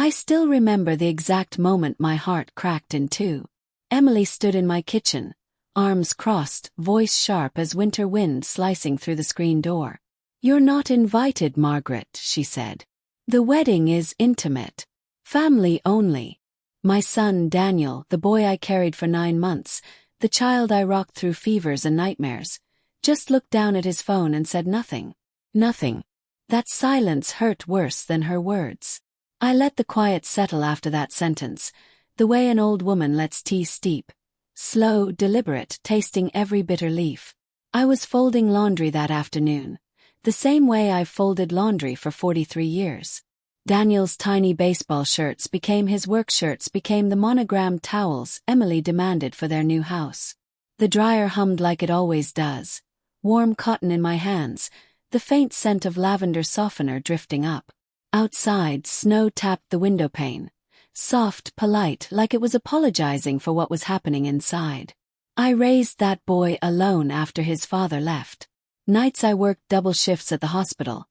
I still remember the exact moment my heart cracked in two. Emily stood in my kitchen, arms crossed, voice sharp as winter wind slicing through the screen door. "You're not invited, Margaret," she said. "The wedding is intimate. Family only. My son, Daniel, the boy I carried for 9 months, the child I rocked through fevers and nightmares, just looked down at his phone and said nothing. Nothing." That silence hurt worse than her words. I let the quiet settle after that sentence, the way an old woman lets tea steep. Slow, deliberate, tasting every bitter leaf. I was folding laundry that afternoon, the same way I've folded laundry for 43 years. Daniel's tiny baseball shirts became his work shirts, became the monogrammed towels Emily demanded for their new house. The dryer hummed like it always does. Warm cotton in my hands, the faint scent of lavender softener drifting up. Outside, snow tapped the window pane. Soft, polite, like it was apologizing for what was happening inside. I raised that boy alone after his father left. Nights I worked double shifts at the hospital,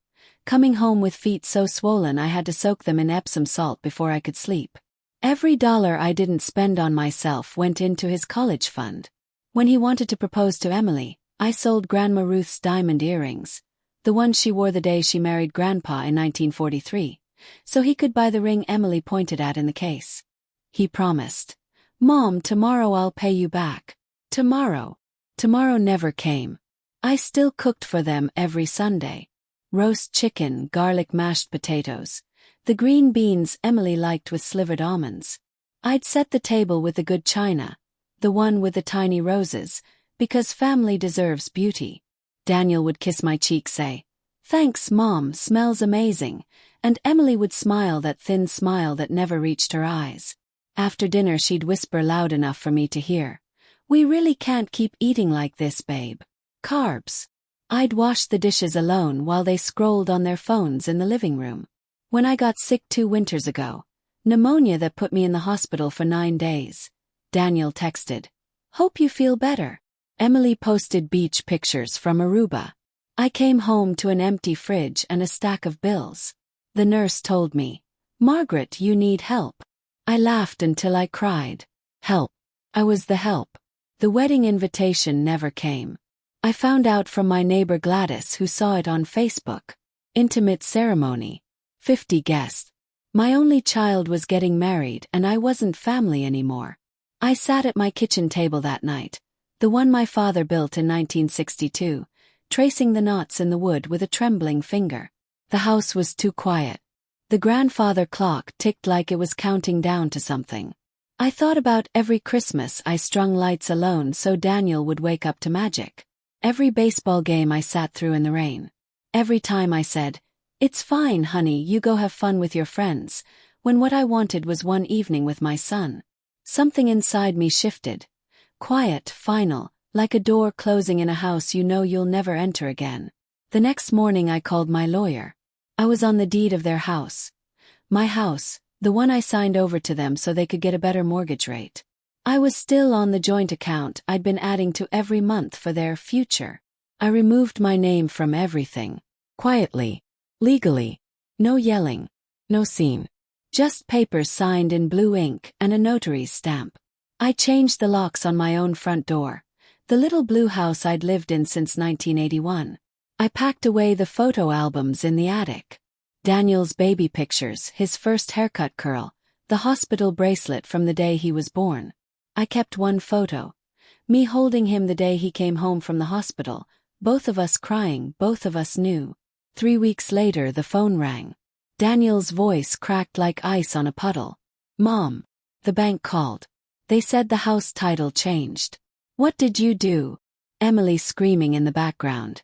coming home with feet so swollen I had to soak them in Epsom salt before I could sleep. Every dollar I didn't spend on myself went into his college fund. When he wanted to propose to Emily, I sold Grandma Ruth's diamond earrings, the one she wore the day she married Grandpa in 1943, so he could buy the ring Emily pointed at in the case. He promised, "Mom, tomorrow I'll pay you back." Tomorrow. Tomorrow never came. I still cooked for them every Sunday. Roast chicken, garlic mashed potatoes, the green beans Emily liked with slivered almonds. I'd set the table with the good china, the one with the tiny roses, because family deserves beauty. Daniel would kiss my cheek, say, "Thanks, Mom, smells amazing," and Emily would smile, that thin smile that never reached her eyes. After dinner she'd whisper loud enough for me to hear, "We really can't keep eating like this, babe. Carbs." I'd wash the dishes alone while they scrolled on their phones in the living room. When I got sick 2 winters ago, pneumonia that put me in the hospital for 9 days, Daniel texted, "Hope you feel better." Emily posted beach pictures from Aruba. I came home to an empty fridge and a stack of bills. The nurse told me, "Margaret, you need help." I laughed until I cried. Help. I was the help. The wedding invitation never came. I found out from my neighbor Gladys, who saw it on Facebook. Intimate ceremony. 50 guests. My only child was getting married and I wasn't family anymore. I sat at my kitchen table that night, the one my father built in 1962, tracing the knots in the wood with a trembling finger. The house was too quiet. The grandfather clock ticked like it was counting down to something. I thought about every Christmas I strung lights alone so Daniel would wake up to magic. Every baseball game I sat through in the rain. Every time I said, "It's fine, honey, you go have fun with your friends," when what I wanted was one evening with my son. Something inside me shifted. Quiet, final, like a door closing in a house you know you'll never enter again. The next morning I called my lawyer. I was on the deed of their house. My house, the one I signed over to them so they could get a better mortgage rate. I was still on the joint account I'd been adding to every month for their future. I removed my name from everything. Quietly. Legally. No yelling. No scene. Just papers signed in blue ink and a notary's stamp. I changed the locks on my own front door, the little blue house I'd lived in since 1981. I packed away the photo albums in the attic. Daniel's baby pictures, his first haircut curl, the hospital bracelet from the day he was born. I kept one photo. Me holding him the day he came home from the hospital, both of us crying, both of us knew. 3 weeks later the phone rang. Daniel's voice cracked like ice on a puddle. "Mom." The bank called. They said the house title changed. "What did you do?" Emily screaming in the background.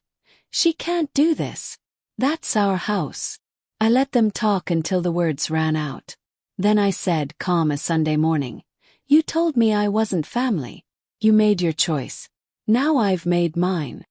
"She can't do this. That's our house." I let them talk until the words ran out. Then I said, calm as Sunday morning, "You told me I wasn't family. You made your choice. Now I've made mine."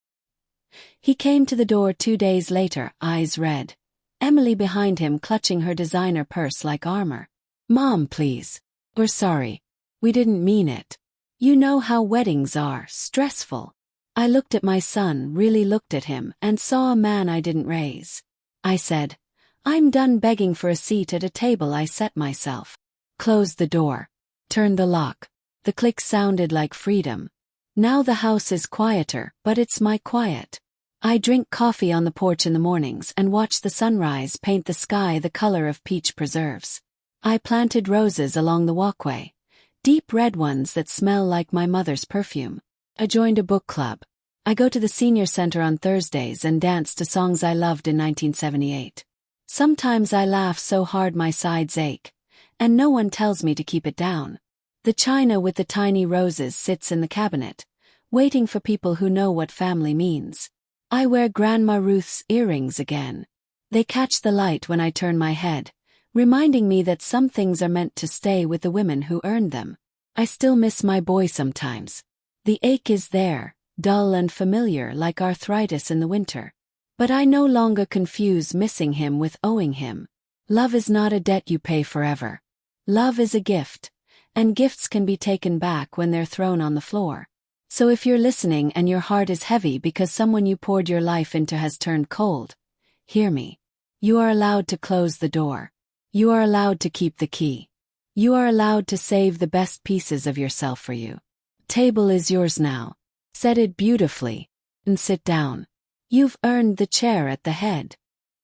He came to the door 2 days later, eyes red. Emily behind him clutching her designer purse like armor. "Mom, please. We're sorry. We didn't mean it. You know how weddings are, stressful." I looked at my son, really looked at him, and saw a man I didn't raise. I said, I'm done begging for a seat at a table I set myself. Close the door. Turn the lock. The click sounded like freedom. Now the house is quieter, but it's my quiet. I drink coffee on the porch in the mornings and watch the sunrise paint the sky the color of peach preserves. I planted roses along the walkway, deep red ones that smell like my mother's perfume. I joined a book club. I go to the senior center on Thursdays and dance to songs I loved in 1978. Sometimes I laugh so hard my sides ache, and no one tells me to keep it down. The china with the tiny roses sits in the cabinet, waiting for people who know what family means. I wear Grandma Ruth's earrings again. They catch the light when I turn my head, reminding me that some things are meant to stay with the women who earned them. I still miss my boy sometimes. The ache is there, dull and familiar like arthritis in the winter. But I no longer confuse missing him with owing him. Love is not a debt you pay forever. Love is a gift, and gifts can be taken back when they're thrown on the floor. So if you're listening and your heart is heavy because someone you poured your life into has turned cold, hear me. You are allowed to close the door. You are allowed to keep the key. You are allowed to save the best pieces of yourself for you. Table is yours now. Set it beautifully, and sit down. You've earned the chair at the head.